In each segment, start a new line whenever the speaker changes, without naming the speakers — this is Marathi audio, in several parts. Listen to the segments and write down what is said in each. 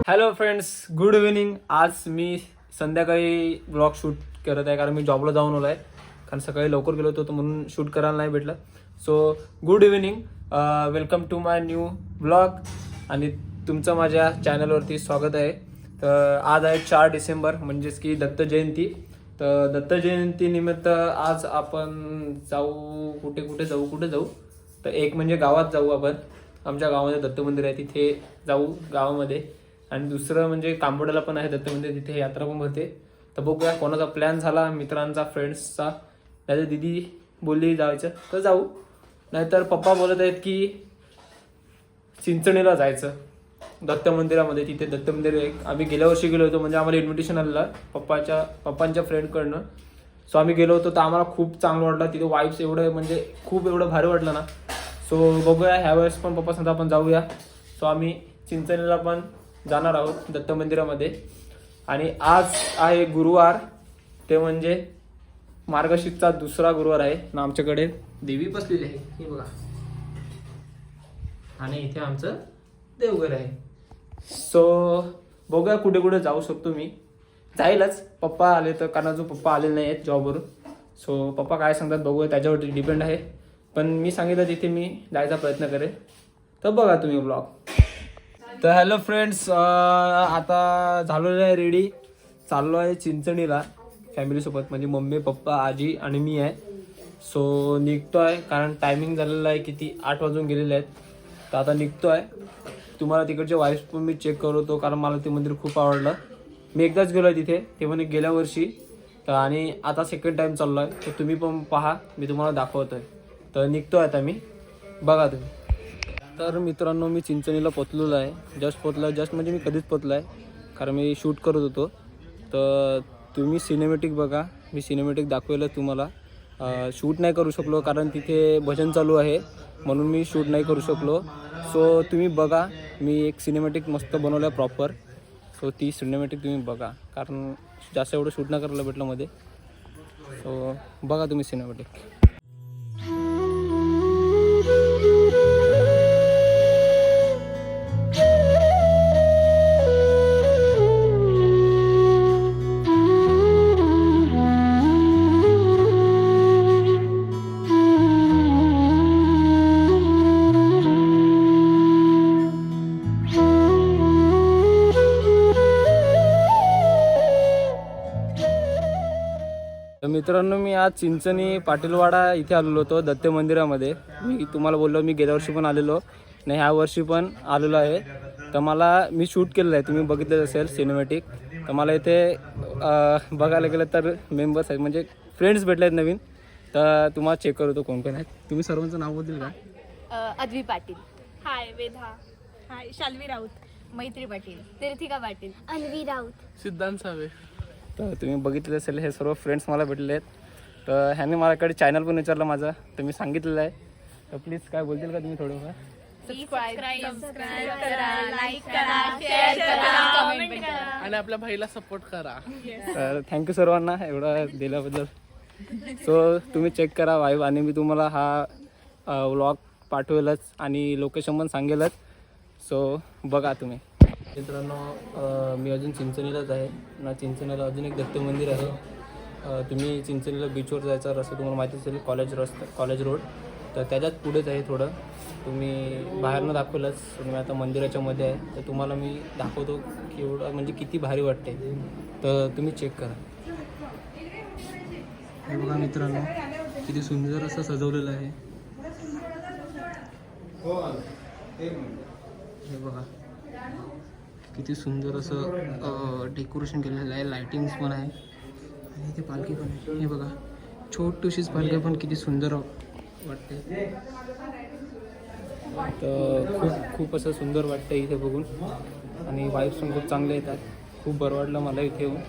Hello friends, good evening. आज मी संध्याकाळी ब्लॉग शूट करत आहे कारण मी जॉबला जाऊन आलो आहे. कारण सकाळी लवकर गेलो होतो म्हणून शूट करायला नाही भेटलं. So good evening, welcome to my new blog आणि तुमचं माझ्या चॅनलवरती स्वागत आहे. तर आज आहे 4 डिसेंबर म्हणजेच की दत्त जयंती. तर दत्त जयंती निमित्त आज आपण कुठे जाऊ. तर एक म्हणजे गावात जाऊ आपण. आमच्या गावामध्ये दत्त मंदिर आहे, तिथे जाऊ गावामध्ये. आणि दुसरं म्हणजे कांबोड्याला पण आहे दत्त मंदिर, तिथे यात्रा पण भरते. तर बघूया कोणाचा प्लॅन झाला, मित्रांचा, फ्रेंड्सचा. त्याच्या दिदी बोलली जायचं तर जाऊ, नाहीतर पप्पा बोलत आहेत की चिंचणीला जायचं दत्त मंदिरामध्ये. तिथे दत्त मंदिर एक आम्ही गेल्या वर्षी गेलो होतो, म्हणजे आम्हाला इन्व्हिटेशन आलेलं पप्पांच्या फ्रेंडकडनं. सो आम्ही गेलो होतो तर आम्हाला खूप चांगलं वाटलं. तिथे वाईब्स एवढं भारी वाटलं ना. सो बघूया ह्या वेळेस पण पप्पा सांगता आपण जाऊया. सो आम्ही चिंचणीला पण जाणार आहोत दत्त मंदिरामध्ये. आणि आज आहे गुरुवार, ते म्हणजे मार्गशीर्षचा दुसरा गुरुवार आहे ना. आमच्याकडे देवी बसलेली आहे, हे बघा. आणि इथे आमचं देवघर आहे. सो बघूया कुठे कुठे जाऊ शकतो. मी जाईलच, पप्पा आले तर, कारण जो पप्पा आलेले नाही आहेत जॉबवरून. सो पप्पा काय सांगतात बघूया, त्याच्यावरती डिपेंड आहे. पण मी सांगितलं तिथे मी जायचा प्रयत्न करेन. तर बघा तुम्ही ब्लॉग. तर हॅलो फ्रेंड्स, आता झालेलं आहे रेडी. चाललो आहे चिंचणीला फॅमिलीसोबत, म्हणजे मम्मी, पप्पा, आजी आणि मी आहे. सो निघतो आहे कारण टायमिंग झालेलं आहे, किती 8 वाजून गेलेले आहेत. तर आता निघतो आहे. तुम्हाला तिकडचे वाईब्स पण मी चेक करतो, कारण मला ते मंदिर खूप आवडलं. मी एकदाच गेलो आहे तिथे, ते म्हणजे गेल्या वर्षी. तर आणि आता सेकंड टाईम चाललो आहे. तर तुम्ही पण पहा, मी तुम्हाला दाखवतो आहे. तर निघतो आहे आता मी, बघा तुम्ही. तर मित्रांनो, मी चिंचणीला पोचलेलो आहे. जस्ट म्हणजे मी कधीच पोचलो आहे, कारण मी शूट करत होतो. तर तुम्ही सिनेमॅटिक बघा. मी सिनेमॅटिक दाखवलं तुम्हाला. शूट नाही करू शकलो कारण तिथे भजन चालू आहे, म्हणून मी शूट नाही करू शकलो. सो तुम्ही बघा, मी एक सिनेमॅटिक मस्त बनवलं आहे प्रॉपर. सो ती सिनेमॅटिक तुम्ही बघा, कारण जास्त एवढं शूट नाही करायला भेटलं मध्ये. सो बघा तुम्ही सिनेमॅटिक. तर मित्रांनो, मी आज चिंचणी पाटीलवाडा इथे आलेलो होतो दत्त मंदिरामध्ये. मी तुम्हाला बोललो मी गेल्या वर्षी पण आलेलो नाही, ह्या वर्षी पण आलेलो आहे. तर मी शूट केलेलं आहे, तुम्ही बघितलं असेल सिनेमॅटिक. तर मला इथे बघायला गेलं तर मेंबर्स आहेत, म्हणजे फ्रेंड्स भेटले आहेत नवीन. तर तुम्हाला चेक करतो कोण कोण आहेत. तुम्ही सर्वांचं नाव बोलतील का?
अद्वी पाटील,
हाय वेधा,
हाय शाल्वी राऊत,
मैत्री पाटील, तीर्थिका पाटील,
अन्वी राऊत,
सिद्धांत सावे.
तर तुम्ही बघितलं असेल, हे सर्व फ्रेंड्स मला भेटले आहेत. तर ह्यांनी माझ्याकडे चॅनल पण विचारलं माझं, तर मी सांगितलेलं आहे. तर प्लीज काय बोलतील का तुम्ही थोडंफार?
सबस्क्राईब
करा, लाईक करा, शेअर करा, कमेंट करा.
आणि आपल्या भाईला सपोर्ट करा.
तर थँक्यू सर्वांना एवढं दिल्याबद्दल. सो तुम्ही चेक करा वाईब, आणि मी तुम्हाला हा व्लॉग पाठवेलच आणि लोकेशन पण सांगेलच. सो बघा तुम्ही. मित्रांनो, मी अजून चिंचणीलाच आहे ना. चिंचणीला अजून एक दत्त मंदिर आहे. तुम्ही चिंचणीला बीचवर जायचा रस्ता तुम्हाला माहिती असेल, कॉलेज रोड. तर त्याच्यात पुढेच आहे थोडं. तुम्ही बाहेरनं दाखवलंच, तुम्ही आता मंदिराच्या मध्ये आहे. तर तुम्हाला मी दाखवतो की एवढं म्हणजे किती भारी वाटते. तर तुम्ही चेक करा. हे बघा मित्रांनो, किती सुंदर असं सजवलेलं आहे. हे बघा किती सुंदर असं डेकोरेशन केलेलं आहे. लायटिंग्स पण आहे आणि इथे पालखी पण आहे. हे बघा, छोटीशीच पालखी पण किती सुंदर वाटते. तर खूप असं सुंदर वाटतं इथे बघून, आणि वाईब्स पण खूप चांगले येतात. खूप बरं वाटलं मला इथे येऊन.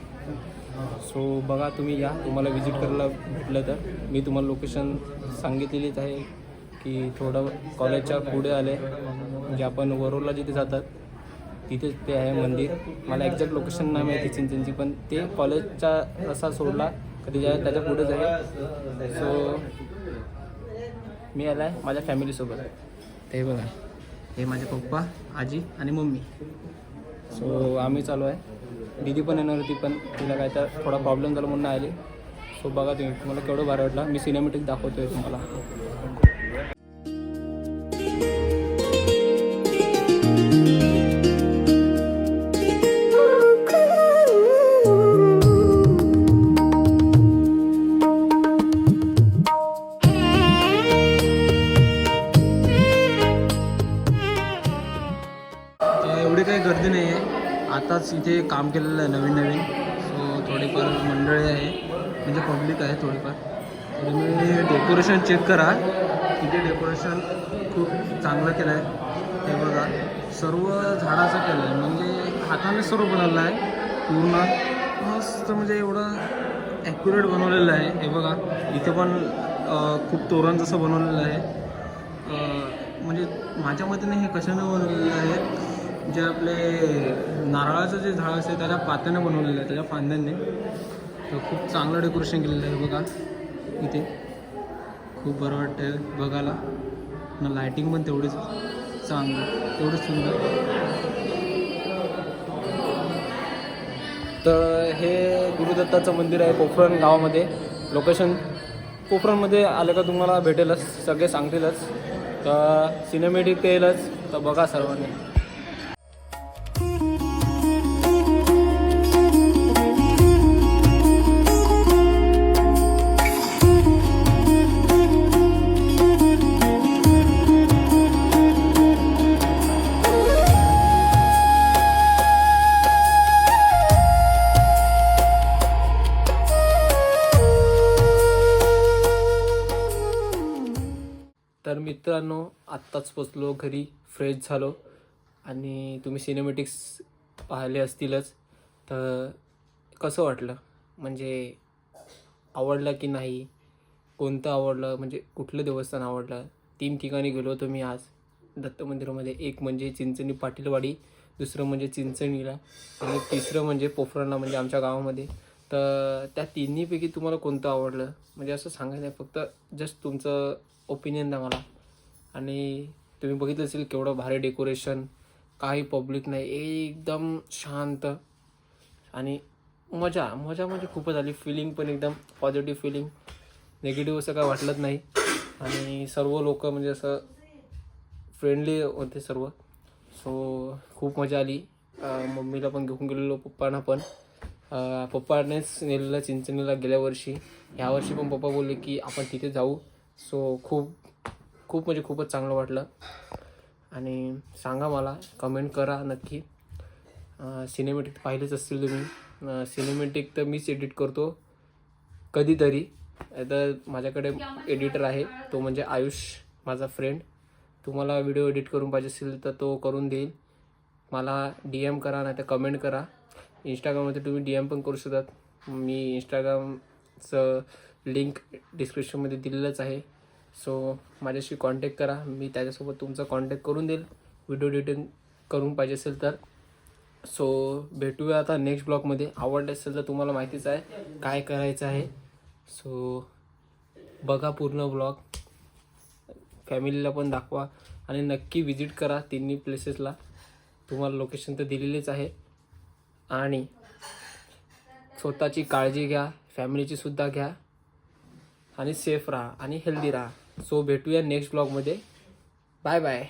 सो बघा तुम्ही या, तुम्हाला विजिट करायला भेटलं तर. मी तुम्हाला लोकेशन सांगितलेलीच आहे की थोडं कॉलेजच्या पुढे आले, म्हणजे आपण वरोला जिथे जातात तिथेच ते आहे मंदिर. मला एक्झॅक्ट लोकेशन नाही माहिती चिंचणची, पण ते कॉलेजचा रस्ता सोडला कधी त्याच्या पुढेच आहे. सो मी आला आहे माझ्या फॅमिलीसोबत. ते बघा, हे माझे पप्पा, आजी आणि मम्मी. सो आम्ही चालू आहे. दीदी पण येणार होती, पण तिला काय तर थोडा प्रॉब्लेम झाला म्हणून नाही आली. सो बघा तुम्ही, तुम्हाला केवढं भारी वाटलं. मी सिनेमॅटिक दाखवतोय तुम्हाला. एवढी काही गर्दी नाही आहे. आताच इथे काम केलेलं आहे नवीन. सो थोडीफार मंडळी आहे, म्हणजे पब्लिक आहे थोडीफार. तुम्ही डेकोरेशन चेक करा. इथे डेकोरेशन खूप चांगलं केलं आहे. हे बघा, सर्व झाडाचं केलं आहे, म्हणजे हाताने सर्व बनवलं आहे पूर्ण. मस्त, म्हणजे एवढं ॲक्युरेट बनवलेलं आहे. हे बघा, इथे पण खूप तोरण जसं बनवलेलं आहे. म्हणजे माझ्या मतेने हे कशानं बनवलेलं आहे, जे आपले नारळाचं जे झाड असते त्याच्या पात्यानं बनवलेलं आहे, त्याच्या फांद्यांनी. तर खूप चांगलं डेकोरेशन केलेलं आहे बघा. इथे खूप बरं वाटतं बघायला. ना लायटिंग पण तेवढीच चांगली, तेवढंच सुंदर. तर हे गुरुदत्ताचं मंदिर आहे पोखरण गावामध्ये. लोकेशन पोखरणमध्ये आलं का तुम्हाला भेटेलच, सगळे सांगतीलच. तर सिनेमॅटिक येईलच, तर बघा सर्वांनी. तर मित्रांनो, आत्ताच पोचलो घरी, फ्रेश झालो. आणि तुम्ही सिनेमॅटिक्स पाहिले असतीलच. तर कसं वाटलं, म्हणजे आवडलं की नाही, कोणतं आवडलं, म्हणजे कुठलं देवस्थान आवडलं. 3 ठिकाणी गेलो होतो मी आज दत्त मंदिरामध्ये. एक म्हणजे चिंचणी पाटीलवाडी, दुसरं म्हणजे चिंचणीला, आणि तिसरं म्हणजे पोखरणला, म्हणजे आमच्या गावामध्ये. तर त्या तिन्हीपैकी तुम्हाला कोणतं आवडलं, म्हणजे असं सांगायचं नाही, फक्त जस्ट तुमचं ओपिनियन द्या मला. आणि तुम्ही बघितलं असेल केवढं भारी डेकोरेशन, काही पब्लिक नाही, एकदम शांत. आणि मजा म्हणजे खूपच आली. फिलिंग पण एकदम पॉझिटिव्ह फिलिंग, निगेटिव्ह असं काय वाटलंच नाही. आणि सर्व लोक म्हणजे असं फ्रेंडली होते सर्व. सो खूप मजा आली. मम्मीला पण घेऊन गेलेलो, पप्पांना पण. पप्पानेच नेलेलं चिंचणीला गेल्या वर्षी. ह्यावर्षी पण पप्पा बोलले की आपण तिथे जाऊ. सो खूप म्हणजे खूपच चांगलं वाटलं. आणि सांगा मला, कमेंट करा नक्की. सिनेमॅटिक पाहिलेच असतील तुम्ही. सिनेमॅटिक तर मीच एडिट करतो कधीतरी. तर माझ्याकडे एडिटर आहे, तो म्हणजे आयुष, माझा फ्रेंड. तुम्हाला व्हिडिओ एडिट करून पाहिजे असेल तर तो करून देईल. मला DM करा, नाही तर कमेंट करा. इंस्टाग्राममध्ये तुम्ही DM पण करू शकतात. मी इंस्टाग्रामचं लिंक डिस्क्रिप्शनमध्ये दिलेलंच आहे. सो माझ्याशी कॉन्टॅक्ट करा, मी त्याच्यासोबत तुमचा कॉन्टॅक्ट करून देईल व्हिडिओ एडिटिंग करून पाहिजे असेल तर. सो भेटूया आता नेक्स्ट ब्लॉगमध्ये. आवडलं असेल तर तुम्हाला माहितीच आहे काय करायचं आहे. सो बघा पूर्ण ब्लॉग, फॅमिलीला पण दाखवा, आणि नक्की विजिट करा तिन्ही प्लेसेसला. तुम्हाला लोकेशन तर दिलेलीच आहे. आणि स्वतःची काळजी घ्या, फॅमिलीची सुद्धा घ्या, आणि सेफ राहा आणि हेल्दी राहा. सो भेटूया नेक्स्ट ब्लॉगमध्ये. Bye bye.